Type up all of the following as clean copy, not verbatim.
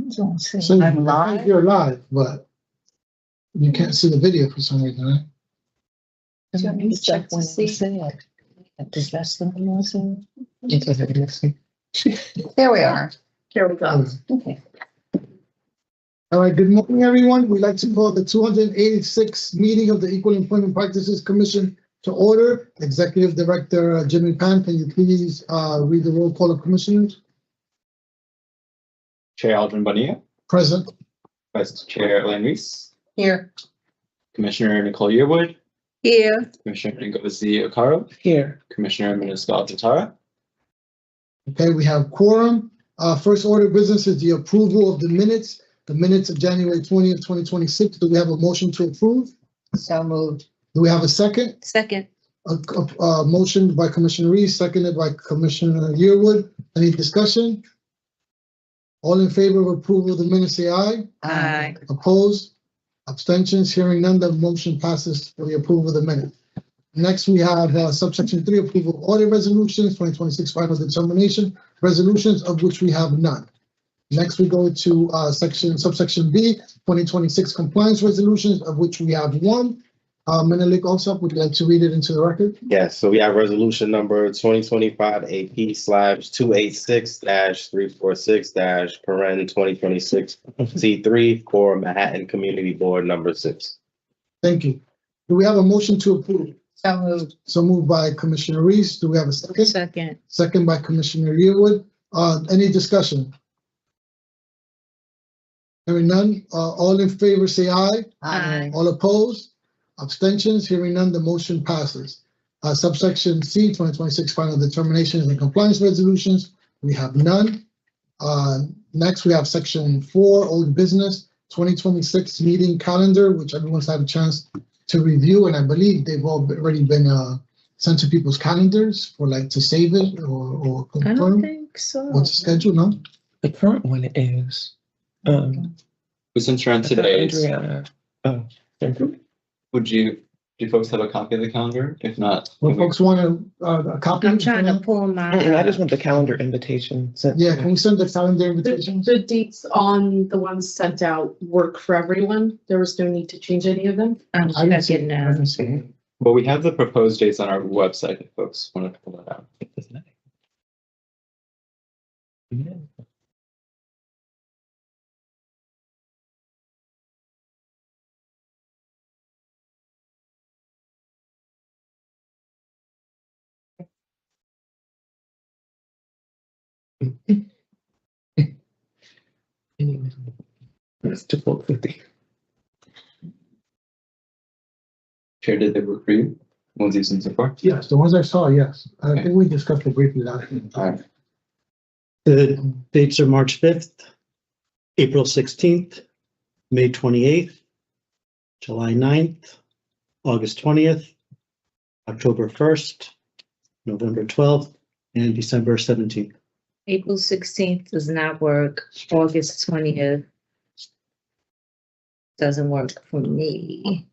So I'm I think live? you're live, but you can't see the video for some reason, right? Let me check when it was said. Does that still listen? There we are. Here we go. Okay. All right, good morning, everyone. We'd like to call the 286th meeting of the Equal Employment Practices Commission to order. Executive Director Jimmy Pan, can you please read the roll call of commissioners? Chair Aldrin Bonilla, Present. Vice Chair Elaine Reese, Here. Commissioner Nicole Yearwood, Here. Commissioner Ngozi Okaro, Here. Commissioner Miniscal Tatara. Okay, we have quorum. First order of business is the approval of the minutes of January 20th, 2026. Do we have a motion to approve? So moved. Do we have a second? Second. A motion by Commissioner Reese, seconded by Commissioner Yearwood. Any discussion? All in favor of approval of the minutes, say aye. Aye. Opposed? Abstentions? Hearing none, the motion passes for the approval of the minute. Next, we have subsection 3, approval of audit resolutions, 2026 final determination resolutions, of which we have none. Next, we go to subsection B, 2026 compliance resolutions, of which we have one. Menelik Osop, would you like to read it into the record? Yes, so we have resolution number 2025 AP/286-346-2026 C3 for Manhattan Community Board number 6. Thank you. Do we have a motion to approve? So moved. So moved by Commissioner Reese. Do we have a second? Second. Second by Commissioner Yearwood. Any discussion? Hearing none, all in favor say aye. Aye. All opposed? Abstentions? Hearing none, the motion passes. Subsection C, 2026 final determinations and compliance resolutions, we have none. Next, we have section 4, old business, 2026 meeting calendar, which everyone's had a chance to review, and I believe they've already been sent to people's calendars for like to save it or I don't confirm. think so. What's the schedule, no? The current one is, We sent you on today's. Adriana. Oh, Do folks have a copy of the calendar? If not, Well, folks want a copy? I'm trying to pull my. I just want the calendar invitation. Yeah, can we send the calendar invitations? The dates on the ones sent out work for everyone. There was no need to change any of them. I'm I didn't see checking it. I now. haven't seen it. well, we have the proposed dates on our website if folks want to pull that out. It's 12:50. Chair, did they work for you? Ones you've seen so far? Yes, the ones I saw, yes. I think we discussed it briefly last time. All right. The dates are March 5th, April 16th, May 28th, July 9th, August 20th, October 1st, November 12th, and December 17th. April 16th does not work. August 20th doesn't work for me.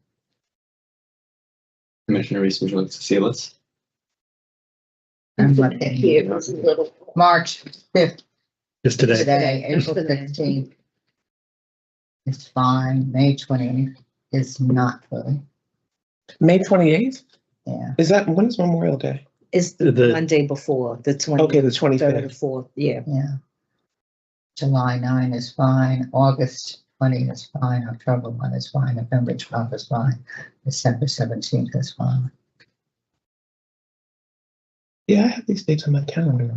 Commissioner Reese, would you like to see a list? I'm looking here. March 5th Just today. today, April 15th. It's fine. May 20th is not fully. May 28th? Yeah. Is that, when is Memorial Day? It's The- the Monday before, the 20th. Okay, the Third or 25th. fourth, yeah. Yeah. July 9 is fine, August 20 is fine, October 1 is fine, November 12 is fine, December 17th is fine. Yeah, I have these dates on my calendar.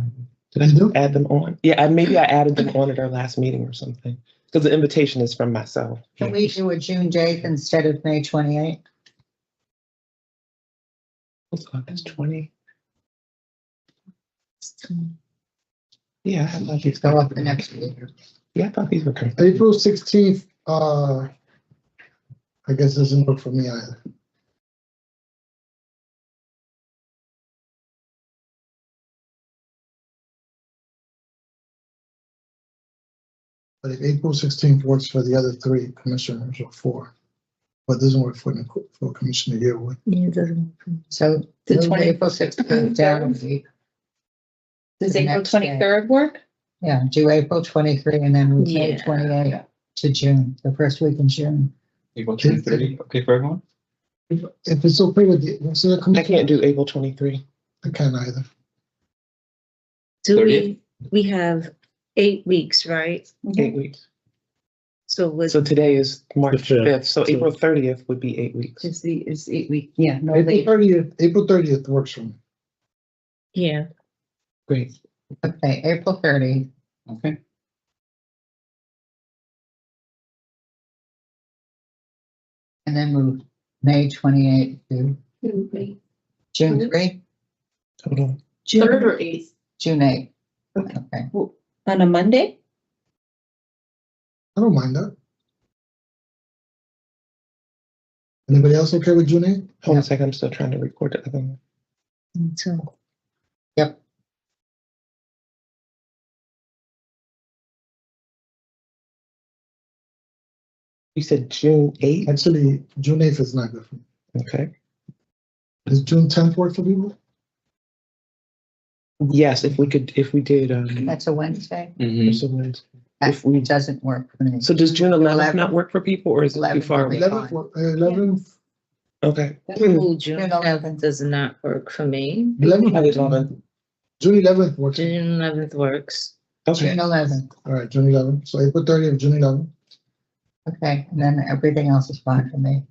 Did I You do? add them on? Yeah, maybe I added them on at our last meeting or something. Because the invitation is from myself. Can we do a June date instead of May 28th? What's August 20? Yeah, I thought these Go up the next week. Yeah, I thought these were correct. April 16th, I guess doesn't work for me either. But if April 16th works for the other 3 commissioners or 4, but doesn't work for Commissioner Yearwood. Yeah, it doesn't work for me. So The move 20 April 16th down a week. Does The April next day. 23rd work? Yeah, do April 23 and then move May Yeah. 28 to June, the first week in June. April 23, okay for everyone? If it's okay with the, so the I commission, can't do April 23. I can't either. Do 30th? we have 8 weeks, right? 8 weeks. So was, So today is March The 5th. 5th, so So- April 30th would be 8 weeks. is 8 weeks? Yeah, no April leave. 30th works for me. Yeah. Great. Okay, April 30, Okay, and then move May 28 to June 3, Hold on. Third or eighth? June 8. Okay. Okay, On a Monday? I don't mind that. Anybody else okay with June 8th? Hold on a second, I'm still trying to record the other one. So, You said June 8th? Actually, June 8th is not good for me. Okay. Does June 10th work for people? Yes, if we did, that's a Wednesday. mhm. so Wednesday. That If we- doesn't work for me. So does June 11th 11th. not work for people or is it too 11th far will be away? 11th, Okay. June June 11th does not work for me. 11th, June 11th works. for me. June 11th works. Okay. June 11th, All right, June 11th. So April 30th, June 11th. okay, and then everything else is fine for me.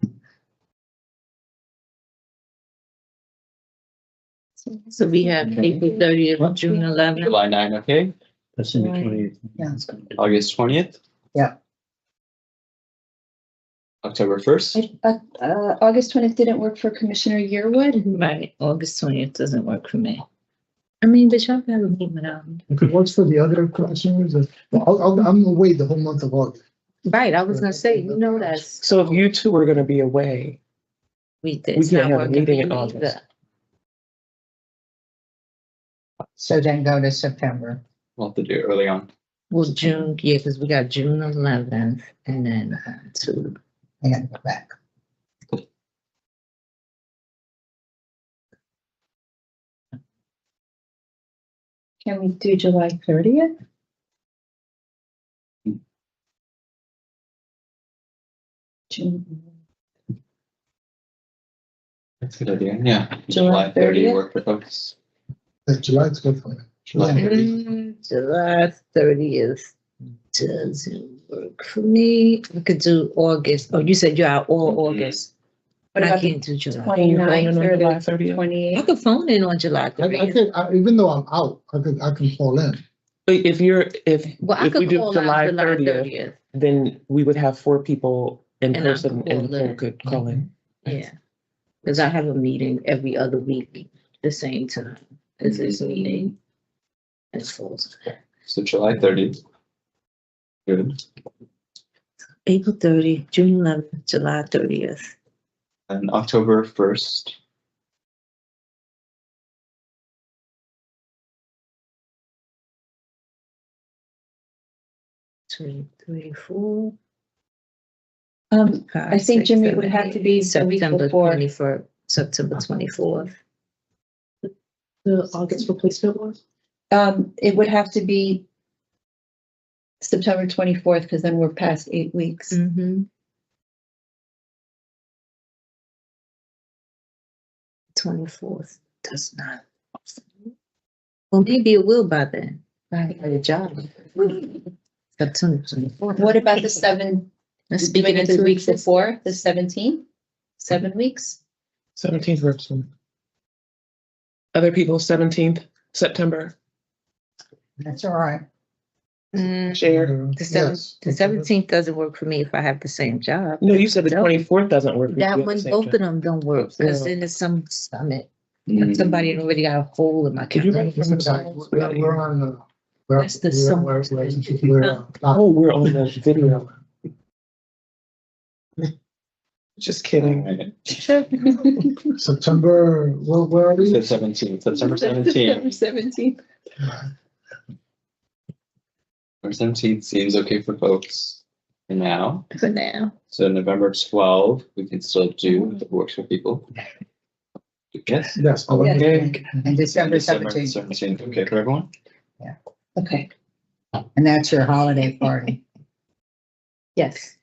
So we have April 30th, June 11th. July 9, okay? That's in the Right. 28th. Yeah, August 20th? Yeah. October 1st? August 20th didn't work for Commissioner Yearwood. Right, August 20th doesn't work for me. I mean, but y'all have a meeting without me. If it works for the other commissioners, I'm away the whole month of August. Right, I was gonna say, you know, that's, So if you two are gonna be away, it's can't not have a working for meeting in me August. either. so then go to September. We'll have to do it early on. Well, June, yeah, because we got June 11th and then two. I gotta go back. Can we do July 30th? June. That's a good idea, yeah. July 30 30th? work for folks. July is good for me. July 30. July 30th doesn't work for me. We could do August. Oh, you said you're out all Mhm. August. What I about the can't do July. Can you phone in 29th on or July the 30th? I 28th? could phone in on July I 30th. could, even though I'm out, I can call in. If Well, I if we could do call out July July 30th, 30th. then we would have 4 people in And I person could and call the phone in. could call in. Yeah. Because I have a meeting every other week, the same time as this meeting. It falls. So July 30. Good. April 30, June 11th, July 30th. And October 1st. Two, three, four. I five, think, six, Jimmy, it seven, would have to eight. be the week September before. 24th, September 24th. The August replacement one? It would have to be September 24th, because then we're past 8 weeks. Mm-hmm. 24th does not. Well, maybe it will by then. I got a job. September 24th. What about the 7, Let's doing begin it the to week before, the 17th? 7 weeks? 17th works for me. Other people, 17th, September, That's all right. share. The 17th doesn't work for me if I have the same job. No, you said the No. 24th doesn't work. if you That have the one, same both job. of them don't work, because Yeah. then it's some summit. Mm. Somebody already got a hole in my Could you calendar. write this down? We're on, That's the song. Oh, we're on the video. Just kidding. Alright. September, where are we? So 17th, September 17th. 17th. Or 17th seems okay for folks for now. For now. So November 12th, we can still do if it works for people. Yes. Yes. Yes. Okay. And December December 17th. 17th, okay for everyone? Okay. And that's your holiday party. Yes.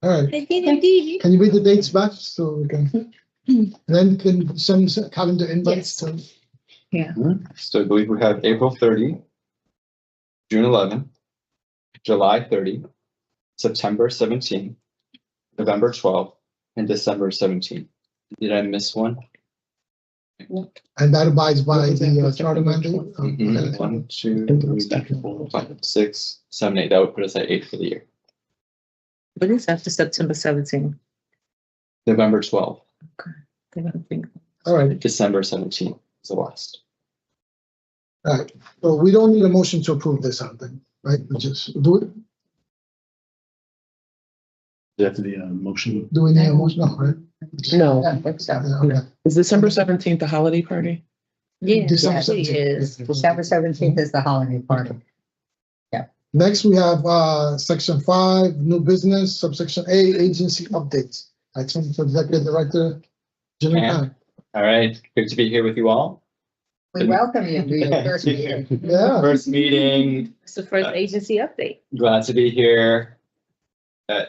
All right. I did indeed. Can you read the dates back so we can? And then can send calendar invites to. So I believe we have April 30, June 11, July 30, September 17, November 12, and December 17. Did I miss one? And that abides by the charter mandate. Mhm. 1, 2, 3, 4, 5, 6, 7, 8. That would put us at 8 for the year. But it's after September 17th. November 12, I don't think. All right, December 17 is the last. all right. So we don't need a motion to approve this, I don't think, right? We just do it. That's the motion. Do we need a motion? No, right? No, I don't think so. Yeah, okay. is December 17th the holiday party? Yeah, December yes, it 17th. is. December 17th is the holiday party. Next, we have section 5, new business, subsection A, agency updates. I turn to Executive Director Jimmy Yeah. Pan. All right, good to be here with you all. We welcome you to your first meeting. Yeah. First meeting, It's the first agency update. glad to be here.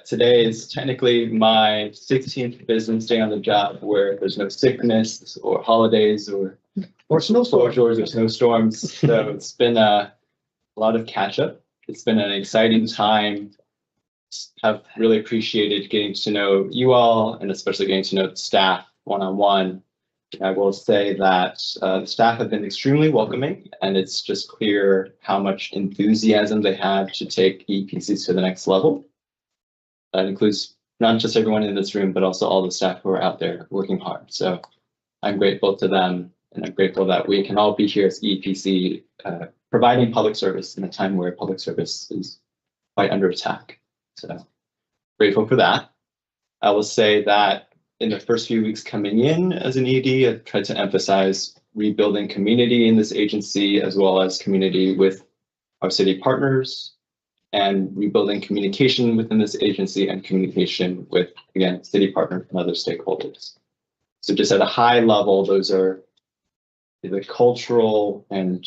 Today is technically my 16th business day on the job where there's no sickness or holidays or snowstorms or snowstorms. So it's been a lot of catch up. It's been an exciting time. Have really appreciated getting to know you all and especially getting to know the staff one-on-one. I will say that the staff have been extremely welcoming and it's just clear how much enthusiasm they have to take EEPCs to the next level. That includes not just everyone in this room, but also all the staff who are out there working hard. So I'm grateful to them and I'm grateful that we can all be here as EEPC providing public service in a time where public service is quite under attack. So grateful for that. I will say that in the first few weeks coming in as an ED, I tried to emphasize rebuilding community in this agency as well as community with our city partners and rebuilding communication within this agency and communication with, again, city partners and other stakeholders. So just at a high level, those are the cultural and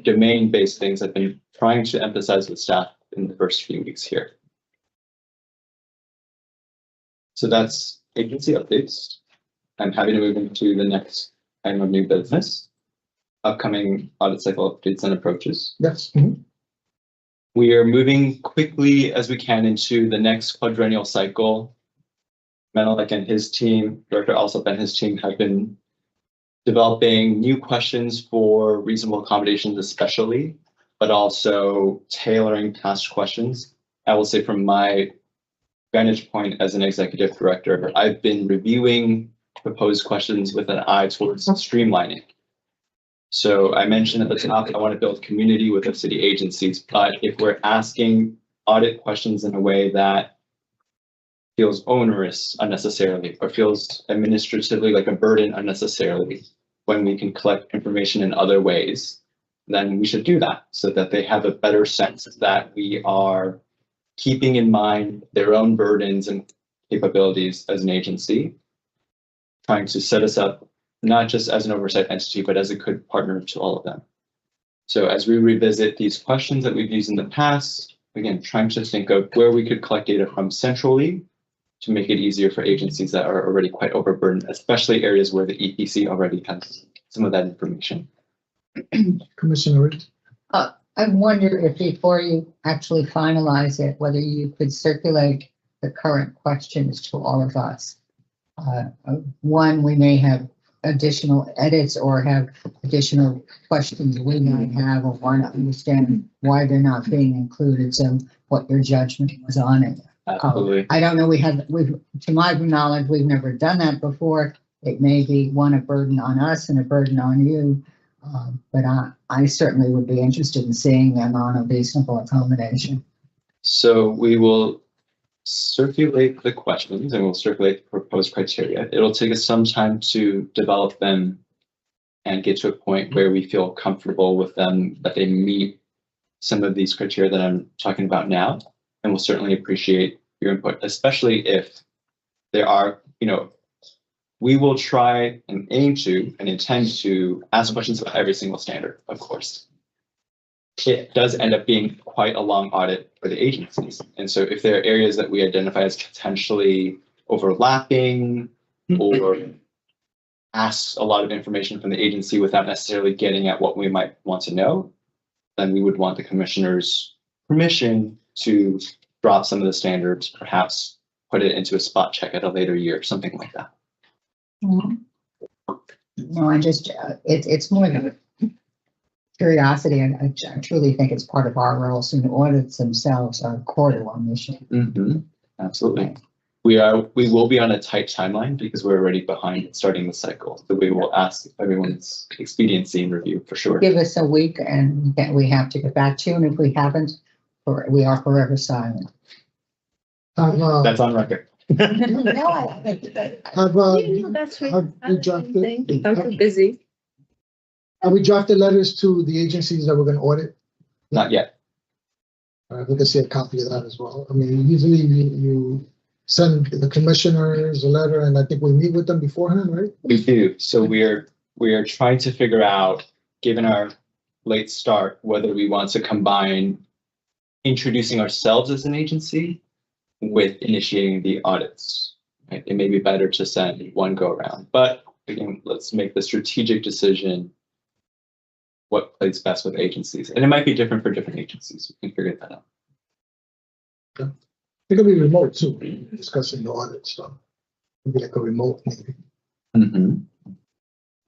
domain-based things I've been trying to emphasize with staff in the first few weeks here. So that's agency updates. I'm happy to move into the next item of new business, upcoming audit cycle updates and approaches. Yes. We are moving quickly as we can into the next quadrennial cycle. Menelik and his team, Director Alsop and his team have been developing new questions for reasonable accommodations especially, but also tailoring past questions. I will say from my vantage point as an executive director, I've been reviewing proposed questions with an eye towards streamlining. So I mentioned at the top, I want to build community with the city agencies, but if we're asking audit questions in a way that feels onerous unnecessarily or feels administratively like a burden unnecessarily, when we can collect information in other ways, then we should do that so that they have a better sense that we are keeping in mind their own burdens and capabilities as an agency, trying to set us up not just as an oversight entity, but as a good partner to all of them. So as we revisit these questions that we've used in the past, again, trying to think of where we could collect data from centrally to make it easier for agencies that are already quite overburdened, especially areas where the EPC already has some of that information. Commissioner Reed. I wonder if before you actually finalize it, whether you could circulate the current questions to all of us. One, we may have additional edits or have additional questions we might have or want to understand why they're not being included. So what your judgment was on it. Absolutely. I don't know, to my knowledge, we've never done that before. It may be a burden on us and a burden on you. But I certainly would be interested in seeing them on a reasonable accommodation. So we will circulate the questions and we'll circulate the proposed criteria. It'll take us some time to develop them and get to a point where we feel comfortable with them, that they meet some of these criteria that I'm talking about now. And we'll certainly appreciate your input, especially if there are, we will try and aim to and intend to ask questions about every single standard, of course. it does end up being quite a long audit for the agencies. And so if there are areas that we identify as potentially overlapping or asks a lot of information from the agency without necessarily getting at what we might want to know, then we would want the commissioner's permission to drop some of the standards, perhaps put it into a spot check at a later year, something like that. No, I just, it's more than curiosity, and I truly think it's part of our roles, and the audits themselves are core to our mission. Absolutely. We will be on a tight timeline because we're already behind starting the cycle. So we will ask everyone's expediency and review for sure. Give us a week and then we have to get back to you, and if we haven't, we are forever silent. That's on record. No, I think that- Have, That's right. have we drafted, I'm too busy. have we drafted letters to the agencies that we're gonna audit? Not yet. We can see a copy of that as well. I mean, usually you send the commissioners a letter, and I think we meet with them beforehand, right? We do. So we are trying to figure out, given our late start, whether we want to combine introducing ourselves as an agency with initiating the audits. Right? It may be better to send one go around, but again, let's make the strategic decision what plays best with agencies. And it might be different for different agencies. We can figure that out. It could be remote too, discussing the audit stuff. Maybe like a remote meeting.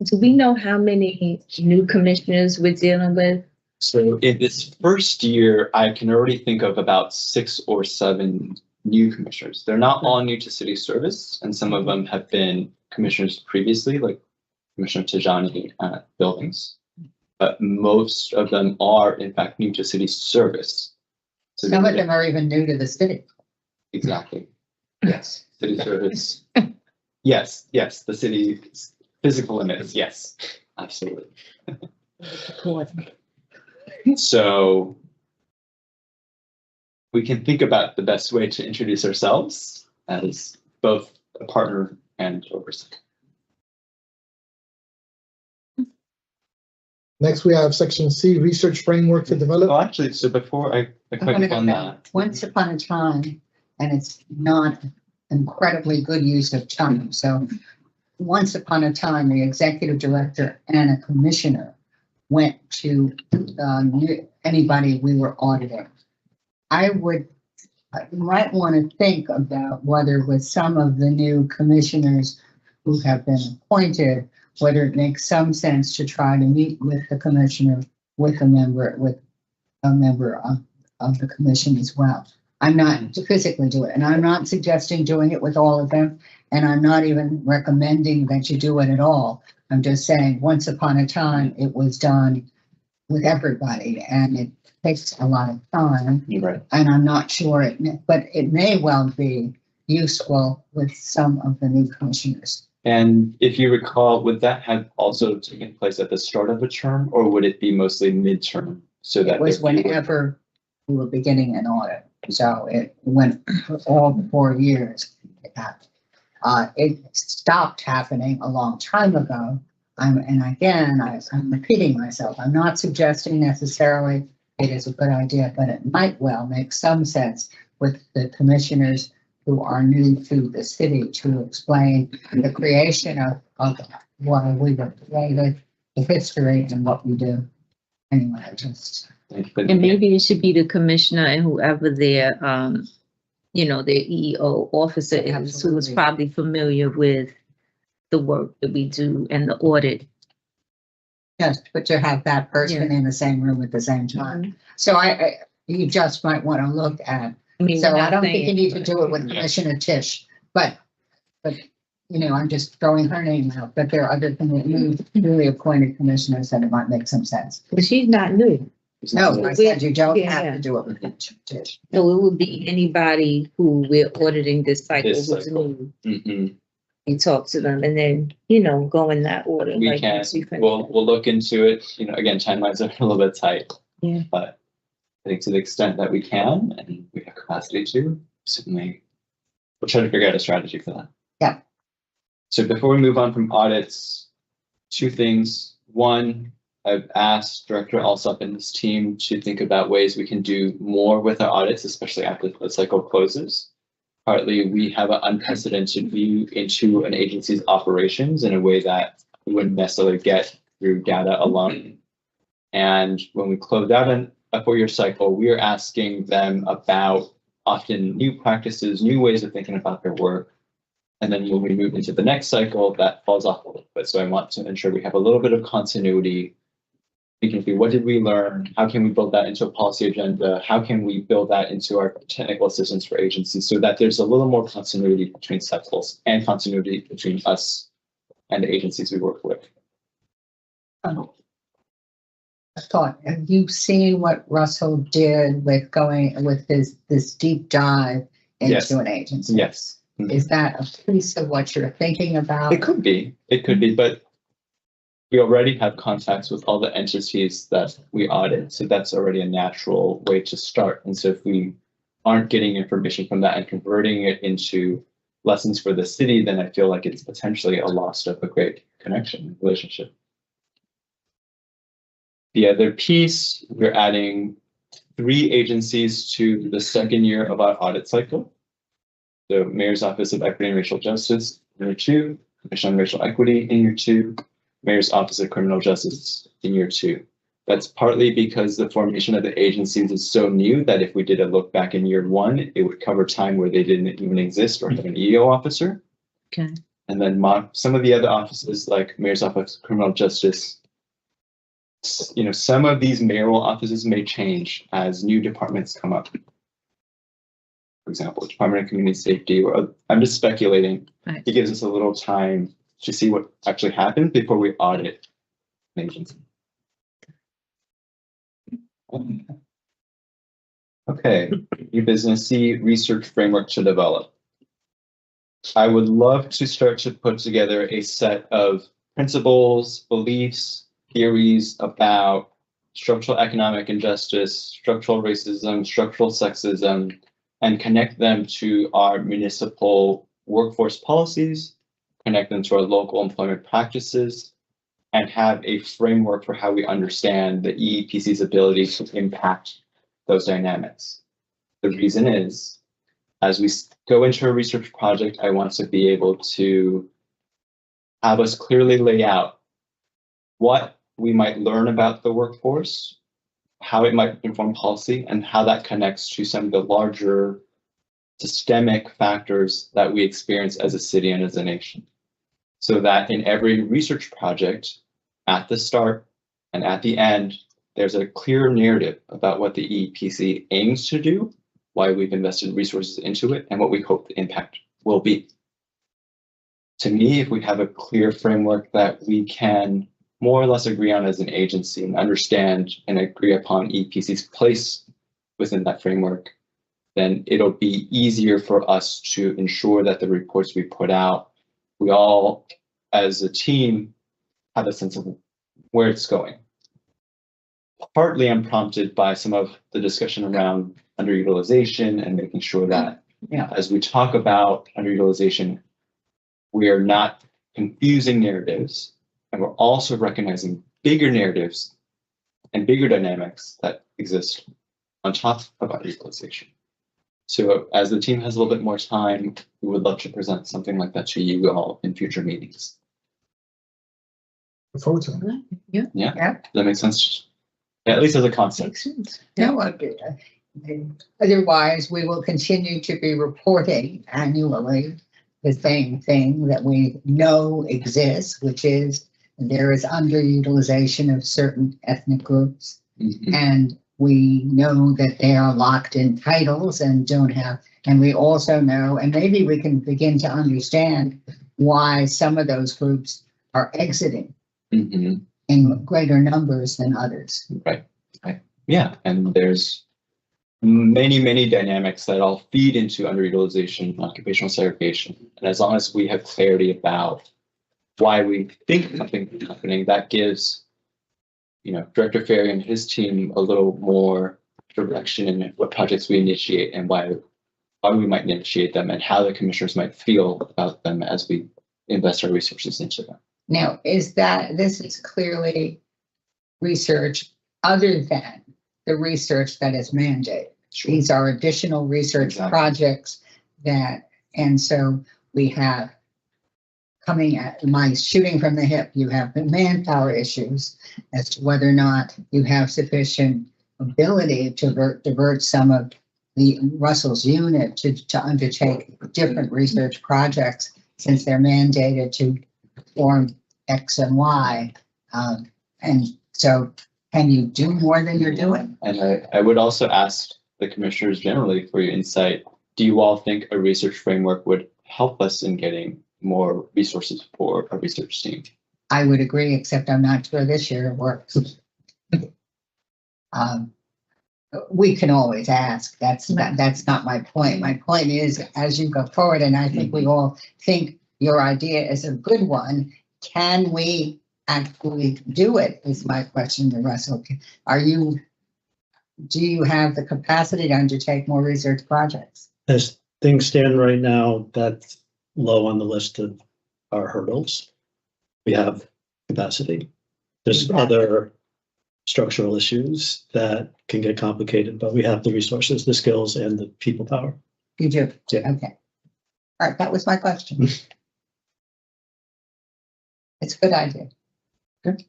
Do we know how many new commissioners we're dealing with? So in this first year, I can already think of about 6 or 7 new commissioners. They're not all new to city service, and some of them have been commissioners previously, like Commissioner Tajani at buildings. But most of them are in fact new to city service. So Some of them are even new to the city. exactly. Yes, city service. Yes, the city's physical limits. Yes, absolutely. So we can think about the best way to introduce ourselves as both a partner and oversight. Next, we have section C, research framework to develop. Well, actually, so before I I'm gonna click go on back. that, Once upon a time, and it's not incredibly good use of time, so once upon a time, the executive director and a commissioner went to anybody we were auditing. I might want to think about whether with some of the new commissioners who have been appointed, whether it makes some sense to try to meet with the commissioner, with a member of the commission as well. I'm not to physically do it, and I'm not suggesting doing it with all of them, and I'm not even recommending that you do it at all. I'm just saying, once upon a time, it was done with everybody, and it takes a lot of time. right? And I'm not sure but it may well be useful with some of the new commissioners. And if you recall, would that have also taken place at the start of a term, or would it be mostly midterm? So that It was there- whenever we were beginning an audit, so it went for all the 4 years. It stopped happening a long time ago. I'm repeating myself. I'm not suggesting necessarily it is a good idea, but it might well make some sense with the commissioners who are new to the city to explain the creation of why we were created, the history and what we do. Anyway, And maybe it should be the commissioner and whoever their, their EEO officer is, who is Absolutely. probably familiar with the work that we do and the audit. yes, but to have that person in the same room at the same time. So you just might want to look at. I mean, So we're I not don't think you saying- need to do it with Commissioner Tisch, but, I'm just throwing her name out, but there are other newly appointed commissioners that it might make some sense. But she's not new. No, I said you don't have Yeah. to do it with Commissioner Tisch. No, it would be anybody who we're auditing this cycle This who's cycle. new. Mhm. You talk to them and then, go in that order. We like can, you finished. we'll look into it, again, timelines are a little bit tight. Yeah. But I think to the extent that we can, and we have capacity to, certainly, we'll try to figure out a strategy for that. Yeah. So before we move on from audits, 2 things. One, I've asked Director Alsop and his team to think about ways we can do more with our audits, especially after the cycle closes. Partly, we have an unprecedented view into an agency's operations in a way that we wouldn't necessarily get through data alone. And when we close out a 4-year cycle, we are asking them about often new practices, new ways of thinking about their work. And then when we move into the next cycle, that falls off a little bit. So I want to ensure we have a little bit of continuity. Thinking through what did we learn? How can we build that into a policy agenda? How can we build that into our technical assistance for agencies so that there's a little more continuity between cycles and continuity between us and the agencies we work with? I thought, have you seen what Russell did with going with this deep dive Yes. into an agency? Yes. Is that a piece of what you're thinking about? It could be, but we already have contacts with all the entities that we audit. So that's already a natural way to start. And so if we aren't getting information from that and converting it into lessons for the city, then I feel like it's potentially a loss of a great connection, relationship. The other piece, we're adding 3 agencies to the second year of our audit cycle. The Mayor's Office of Equity and Racial Justice in year 2, Commission on Racial Equity in year 2, Mayor's Office of Criminal Justice in year 2. That's partly because the formation of the agencies is so new that if we did a look back in year 1, it would cover time where they didn't even exist or have an EO officer. Okay. And then some of the other offices like Mayor's Office of Criminal Justice, you know, some of these mayoral offices may change as new departments come up. For example, Department of Community Safety, or I'm just speculating. Right. It gives us a little time to see what actually happens before we audit an agency. Okay, new business C, research framework to develop. I would love to start to put together a set of principles, beliefs, theories about structural economic injustice, structural racism, structural sexism, and connect them to our municipal workforce policies, connect them to our local employment practices, and have a framework for how we understand the EEPC's ability to impact those dynamics. The reason is, as we go into a research project, I want to be able to have us clearly lay out what we might learn about the workforce, how it might inform policy, and how that connects to some of the larger systemic factors that we experience as a city and as a nation. So that in every research project, at the start and at the end, there's a clear narrative about what the EEPC aims to do, why we've invested resources into it, and what we hope the impact will be. To me, if we have a clear framework that we can more or less agree on as an agency and understand and agree upon EEPC's place within that framework, then it'll be easier for us to ensure that the reports we put out, we all as a team have a sense of where it's going. Partly I'm prompted by some of the discussion around underutilization and making sure that as we talk about underutilization, we are not confusing narratives, and we're also recognizing bigger narratives and bigger dynamics that exist on top of underutilization. So as the team has a little bit more time, we would love to present something like that to you all in future meetings. Look forward to it. Yeah, does that make sense? Yeah, at least as a concept. Makes sense. No, otherwise we will continue to be reporting annually the same thing that we know exists, which is there is underutilization of certain ethnic groups. Mhm. And we know that they are locked in titles and don't have, and we also know, and maybe we can begin to understand why some of those groups are exiting Mhm. in greater numbers than others. Right. Yeah, and there's many dynamics that all feed into underutilization, occupational segregation. And as long as we have clarity about why we think something is happening, that gives, you know, Director Ferry and his team a little more direction in what projects we initiate and why we might initiate them and how the commissioners might feel about them as we invest our resources into them. Now, this is clearly research other than the research that is mandated. These are additional research Exactly. projects and so we have coming at my shooting from the hip, you have the manpower issues as to whether or not you have sufficient ability to divert some of the Russell's unit to undertake different research projects since they're mandated to form X and Y. And so can you do more than you're doing? And I would also ask the commissioners generally for your insight. Do you all think a research framework would help us in getting more resources for a research team? I would agree, except I'm not sure this year it works. We can always ask. That's not my point. My point is, as you go forward, and I think we all think your idea is a good one, can we actually do it, is my question to Russell. Do you have the capacity to undertake more research projects? As things stand right now, that's low on the list of our hurdles. We have capacity. There's other structural issues that can get complicated, but we have the resources, the skills, and the people power. You do? Yeah. Okay. All right, that was my question. It's a good idea. Good.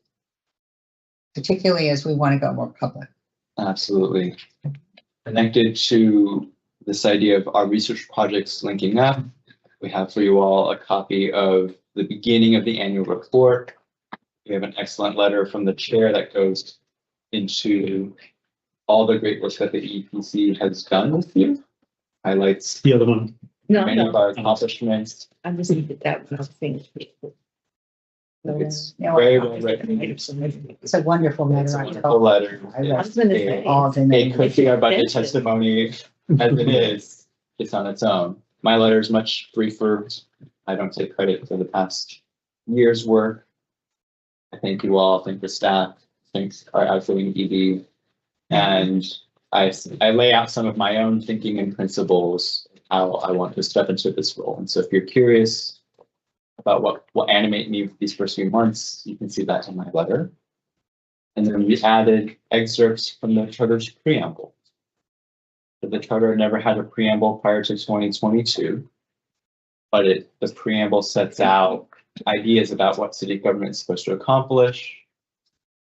Particularly as we want to go more public. Absolutely. Connected to this idea of our research projects linking up, we have for you all a copy of the beginning of the annual report. We have an excellent letter from the chair that goes into all the great work that the EEPC has done this year. Highlights The other one, many of our accomplishments. I just needed that when I was finished. It's Yeah, very well written. It's a wonderful It's letter. a wonderful letter. I I was gonna say. all the It names. could be our budget testimony as it is. It's on its own. My letter is much briefer. I don't take credit for the past year's work. I thank you all, thank the staff, thanks our outgoing ED. And I lay out some of my own thinking and principles, how I want to step into this role. And so if you're curious about what animate me these first few months, you can see that in my letter. And then we added excerpts from the charter's preamble. The charter never had a preamble prior to 2022, but the preamble sets out ideas about what city government is supposed to accomplish,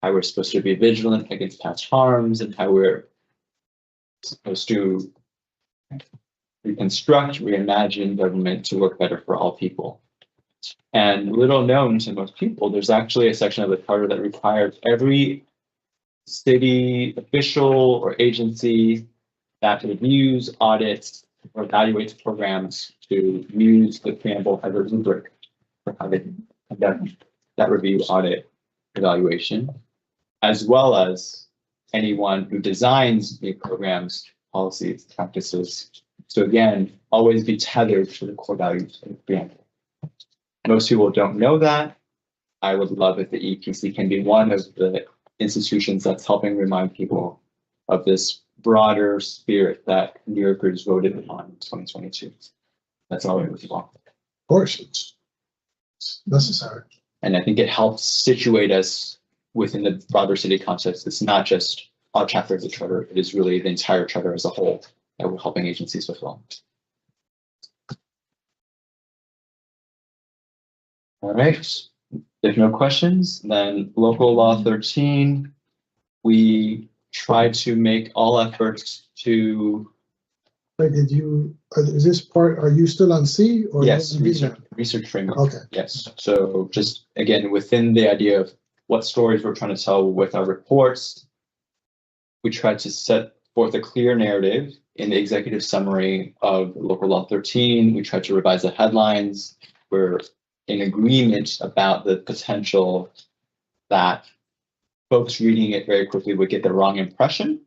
how we're supposed to be vigilant against past harms, and how we're supposed to reconstruct, reimagine government to work better for all people. And little known to most people, there's actually a section of the charter that requires every city official or agency that reviews, audits, or evaluates programs to use the preamble as a rubric for how they conduct that review, audit, evaluation, as well as anyone who designs new programs, policies, practices. So again, always be tethered to the core values of the preamble. Most people don't know that. I would love if the EEPC can be one of the institutions that's helping remind people of this broader spirit that New Yorkers voted on in 2022. That's all I would want. Of course, it's necessary. And I think it helps situate us within the broader city context. It's not just our chapter of the charter, it is really the entire charter as a whole that we're helping agencies fulfill. All right, if no questions, then local law 13, we try to make all efforts to. Like, is this part, are you still on C or? Yes, you on B now? research framework. Okay. Yes, so just again, within the idea of what stories we're trying to tell with our reports, we try to set forth a clear narrative in the executive summary of local law 13. We try to revise the headlines. We're in agreement about the potential that folks reading it very quickly would get the wrong impression.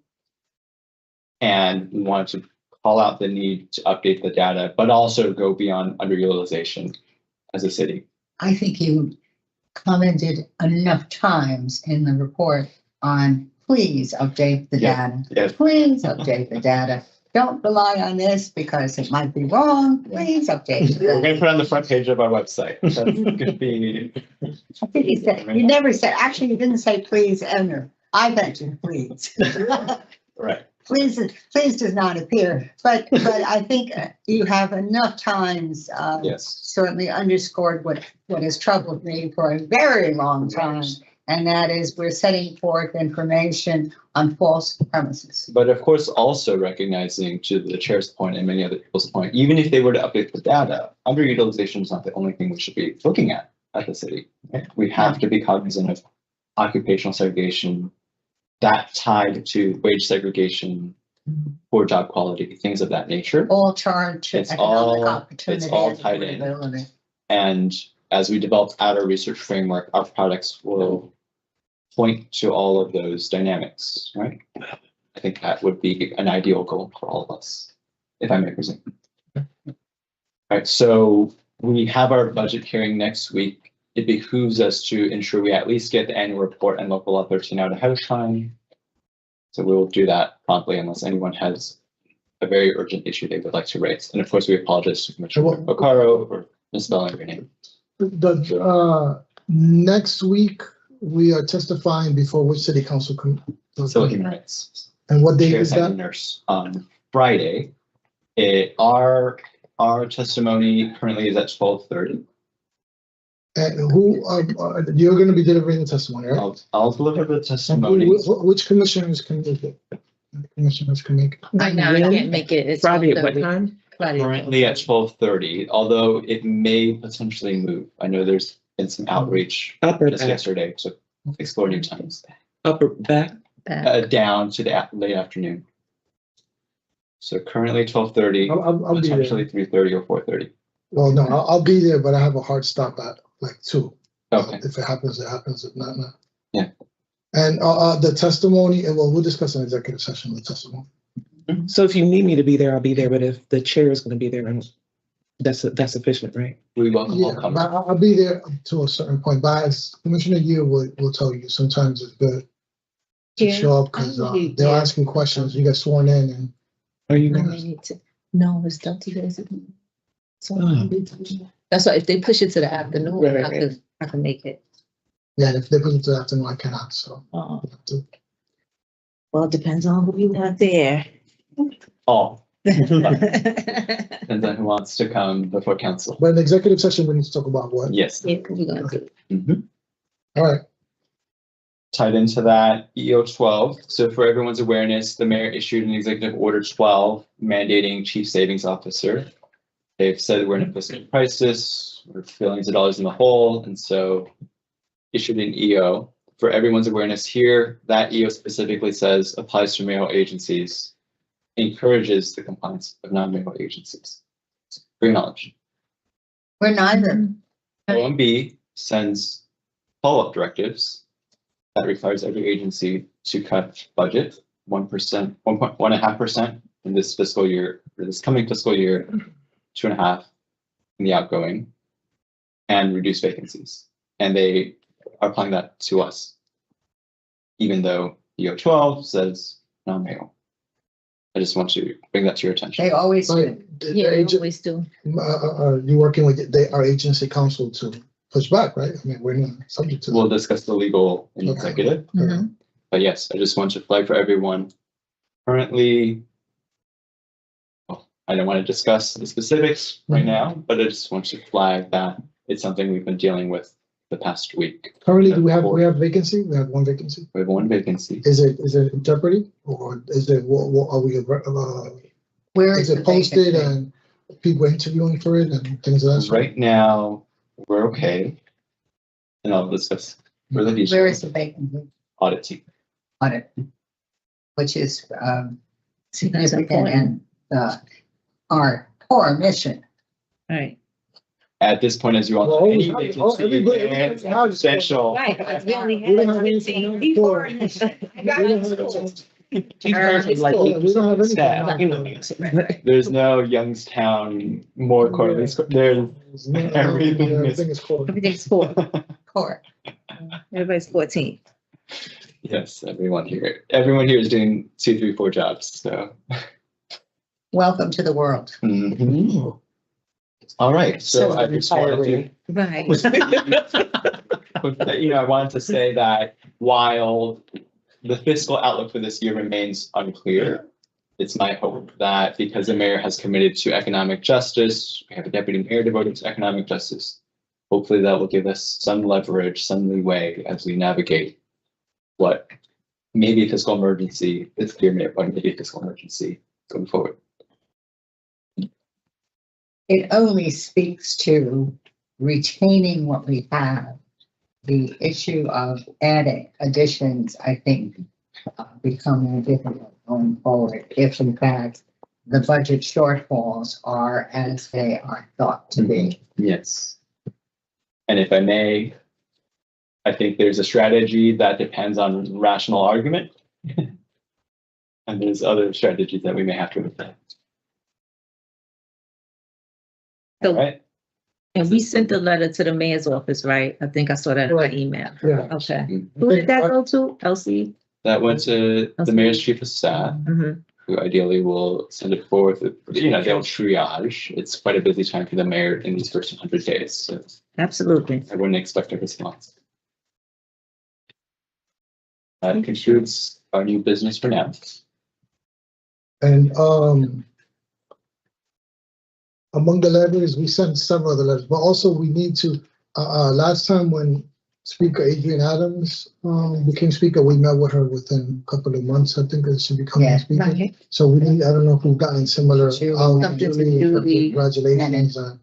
And we wanted to call out the need to update the data, but also go beyond underutilization as a city. I think you commented enough times in the report on please update the Yeah, data. yes. Please update the data. don't rely on this because it might be wrong, please update. We're gonna put it on the front page of our website. That's gonna be, I think you said, you never said, actually, you didn't say please enter. I mentioned please. right. Please does not appear, but I think you have enough times, Yes. certainly underscored what has troubled me for a very long time. And that is we're setting forth information on false premises. But of course, also recognizing to the chair's point and many other people's point, even if they were to update the data, underutilization is not the only thing we should be looking at the city. Right? We have to be cognizant of occupational segregation, that tied to wage segregation, poor job quality, things of that nature. All charged to It's economic all- opportunity. it's all and tied in. affordability. And as we develop out our research framework, our products will point to all of those dynamics, right? I think that would be an ideal goal for all of us, if I may presume. All right, so we have our budget hearing next week. It behooves us to ensure we at least get the annual report and local law 13 out ahead of time. So we will do that promptly unless anyone has a very urgent issue they would like to raise. And of course, we apologize to Commissioner Ocaro for misspelling your name. Next week, we are testifying before which city council? Civil human rights. And what date Chair is Simon that? Nurse on Friday. Our testimony currently is at 12:30. And who, you're gonna be delivering the testimony, right? I'll deliver the And testimony. which commissioners can make it? Commissioners can make it. Right now, I can't make it. It's Friday at what 12:30. time? Friday. Currently at 12:30, although it may potentially move. I know there's been some outreach Up or just back? yesterday, so explore new times. Up or back? Back. Down to the late afternoon. So currently 12:30, I'll be there. potentially 3:30 or 4:30. Well, no, I'll be there, but I have a hard stop at like 2. Okay, If it happens, it happens. If not, not. Yeah. And the testimony, and well, we'll discuss an executive session, the testimony. So if you need me to be there, I'll be there, but if the chair is gonna be there, that's sufficient, right? we welcome all Yeah, comers. but I'll be there to a certain point. But as Commissioner Yu will tell you, sometimes it's good to Yeah, show up because I believe, they'll yeah. ask you questions. You get sworn in, and Are you I gonna? need to- No, it's 30 days ago. So Oh. that's why if they push it to the afternoon, Right, I can make it. yeah, if they put it to the afternoon, I cannot. So Well, it depends on who you want there. All, Yeah, depends on who wants to come before council. but in the executive session, we need to talk about what. Yes. we're gonna do it. Mhm. All right. Tied into that, EO 12. So for everyone's awareness, the mayor issued an executive order 12 mandating chief savings officer. They've said we're in a fiscal crisis, we're billions of dollars in the hole, and so issued an EO. For everyone's awareness here, that EO specifically says applies to mayoral agencies, encourages the compliance of non-mayoral agencies. Great knowledge. We're neither. OMB sends follow-up directives that requires every agency to cut budget 1%, 1.5% in this fiscal year, or this coming fiscal year, 2.5% in the outgoing, and reduce vacancies. And they are applying that to us, even though EO 12 says non-mayoral. I just want to bring that to your attention. They always do. Right. The Yeah, we agent- always do. Are you working with our agency council to push back, right? I mean, we're not subject to We'll that. discuss the legal and Okay. executive. Mhm. But yes, I just want to flag for everyone. Currently, well, I don't want to discuss the specifics right now, but I just want to flag that it's something we've been dealing with the past week. Currently, do we have vacancy? We have one vacancy. We have one vacancy. Is it in jeopardy, or is it, what are we, Where is is it the posted vacancy? and people interviewing for it and things of that sort? Right now, we're okay. And I'll discuss further details. Where is the vacancy Audit team. on it? Which is See, that's significant important. and our core mission. Right. At this point, as you all Well, know, any everybody- vacancy everybody is has- essential. Right, because we only We don't have have anything 15 people. for- Each Early person like school. We don't have anything. staff, you know. There's no Youngstown more quarterly. There's everything is- Everything is cool. Everything's 4. Core. Everybody's 14. Yes, everyone here is doing 2, 3, 4 jobs, so. Welcome to the world. Mhm. All right, so I just wanted Right. to, I wanted to say that while the fiscal outlook for this year remains unclear, it's my hope that because the mayor has committed to economic justice, we have a deputy mayor devoted to economic justice. Hopefully that will give us some leverage, some leeway as we navigate what may be a fiscal emergency, it's clear, but maybe a fiscal emergency going forward. It only speaks to retaining what we have. The issue of adding additions, I think, become more difficult going forward if in fact the budget shortfalls are as they are thought to be. Yes. And if I may, I think there's a strategy that depends on rational argument. And there's other strategies that we may have to implement. So- All right. And we sent a letter to the mayor's office, right? I think I saw that in my email. Yeah. Okay. Who did that go to? LC? That went to the mayor's chief of staff, Mhm. who ideally will send it forth. They'll triage. It's quite a busy time for the mayor in these first 100 days. So Absolutely. I wouldn't expect a response. That concludes our new business for now. And among the letters, we sent several other letters, but also we need to, last time when Speaker Adrian Adams became speaker, we met with her within a couple of months, I think, that she became Yeah. speaker. Right. So we need, I don't know if we've gotten similar. Julie. Something to Julie. Congratulations on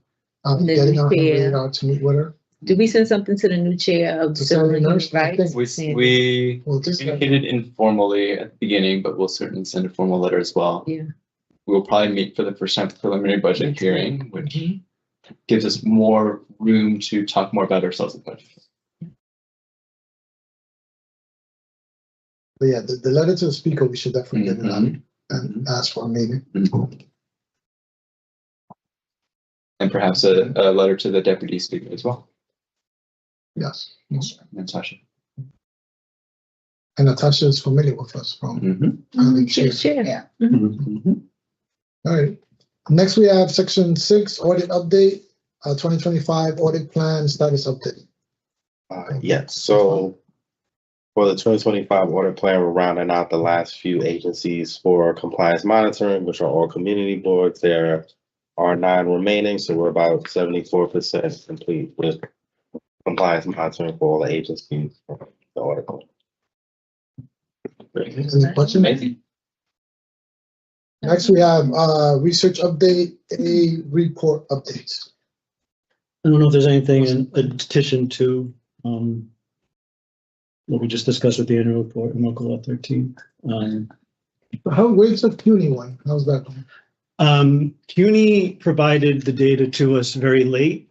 The getting on her chair. radar to meet with her. Did we send something to the new chair of To civil Sandy and Nurse, human I rights? think. We Well, this, communicated informally at the beginning, but we'll certainly send a formal letter as well. Yeah. We'll probably meet for the first time at the preliminary budget hearing, which Mhm. gives us more room to talk more about ourselves in budget. but yeah, the letter to the speaker, we should definitely get it on Mhm. and ask for a meeting. And perhaps a letter to the deputy speaker as well, Yes. Natasha. And Natasha is familiar with us from. Mhm. think she- Chair. Yeah. Mhm. All right. Next, we have section 6, audit update, 2025 audit plan status update. Yes, so for the 2025 audit plan, we're rounding out the last few agencies for compliance monitoring, which are all community boards. There are 9 remaining, so we're about 74% complete with compliance monitoring for all the agencies for the audit. Any questions? Amazing. Next, we have research update, a report updates. I don't know if there's anything in addition to what we just discussed with the annual report in local law 13. Where's the CUNY one? How's that going? CUNY provided the data to us very late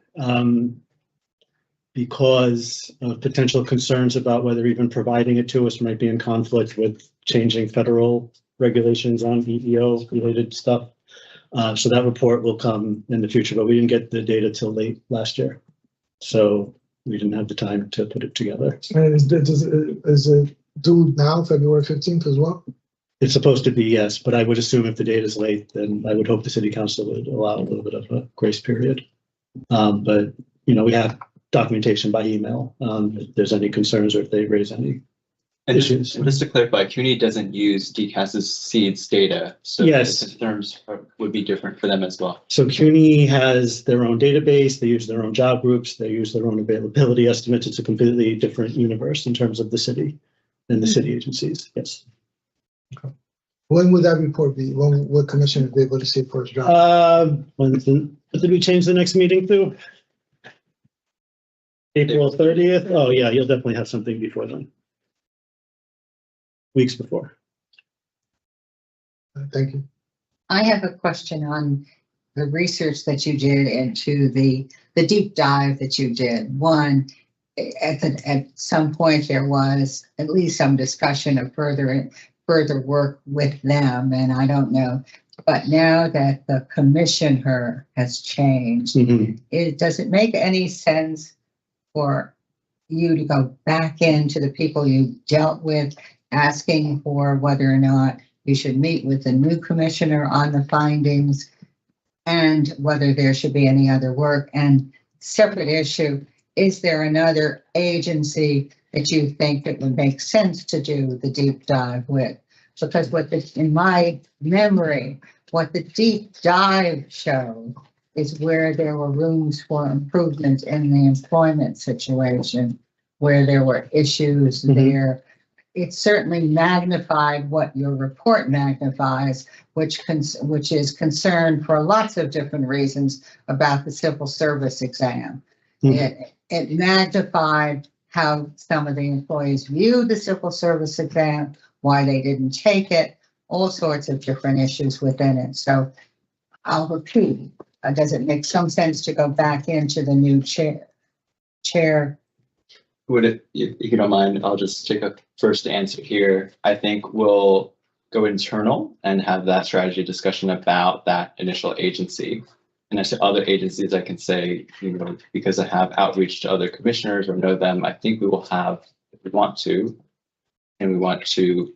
because of potential concerns about whether even providing it to us might be in conflict with changing federal regulations on EEO related stuff. So that report will come in the future, but we didn't get the data till late last year. So we didn't have the time to put it together. And is it due now, February 15th as well? It's supposed to be, yes, but I would assume if the data is late, then I would hope the city council would allow a little bit of a grace period. But, we have documentation by email, if there's any concerns or if they raise any And issues. just to clarify, CUNY doesn't use DCAS's seeds data, so Yes. the concerns would be different for them as well. So CUNY has their own database, they use their own job groups, they use their own availability estimates. It's a completely different universe in terms of the city and the city agencies, yes. When would that report be? When would commissioners be able to see it first draft? What did we change the next meeting to? April 30th? Oh, yeah, you'll definitely have something before then. Weeks before. Thank you. I have a question on the research that you did into the deep dive that you did. One, at some point there was at least some discussion of further work with them, and I don't know. But now that the commissioner has changed, does it make any sense for you to go back into the people you dealt with, asking for whether or not You should meet with the new commissioner on the findings and whether there should be any other work. And separate issue, is there another agency that you think it would make sense to do the deep dive with? Because in my memory, what the deep dive showed is where there were rooms for improvement in the employment situation, where there were issues there. It certainly magnified what your report magnifies, which is concern for lots of different reasons about the civil service exam. It magnified how some of the employees view the civil service exam, why they didn't take it, all sorts of different issues within it. So I'll repeat, does it make some sense to go back into the new chair? Would it, if you don't mind, I'll just take a first answer here. I think we'll go internal and have that strategy discussion about that initial agency. And as to other agencies, I can say, because I have outreach to other commissioners or know them, I think we will have, if we want to, and we want to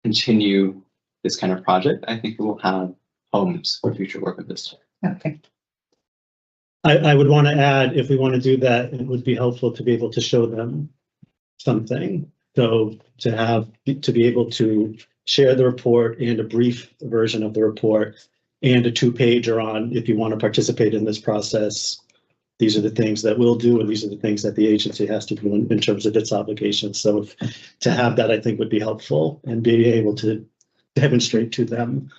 continue this kind of project, I think we will have homes for future work with this. Okay. I would want to add, if we want to do that, it would be helpful to be able to show them something. So to be able to share the report and a brief version of the report and a 2-pager on, if you want to participate in this process, these are the things that we'll do, and these are the things that the agency has to do in terms of its obligations. So to have that, I think, would be helpful, and be able to demonstrate to them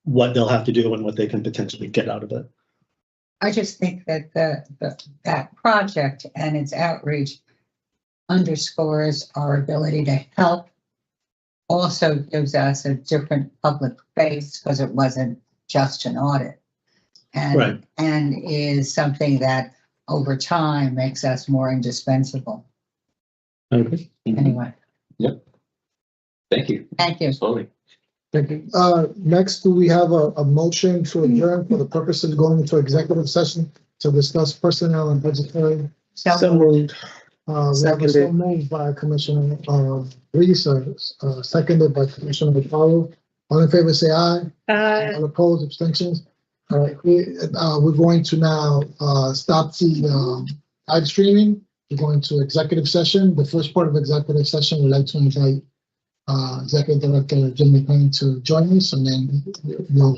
what they'll have to do and what they can potentially get out of it. I just think that that project and its outreach underscores our ability to help. Also gives us a different public face because it wasn't just an audit. And is something that over time makes us more indispensable. Okay. Anyway. Yep. Thank you. Thank you. Slowly. Thank you. Next, do we have a motion to adjourn for the purpose of going into executive session to discuss personnel and budgetary? So moved. We have a so Seconded. moved by Commissioner Reese, seconded by Commissioner McFarland. All in favor, say aye. All opposed, abstentions. All right, we're going to now stop the live streaming. We're going to executive session. The first part of executive session, we'd like to invite Executive Director Jim McLean to join us, and then we'll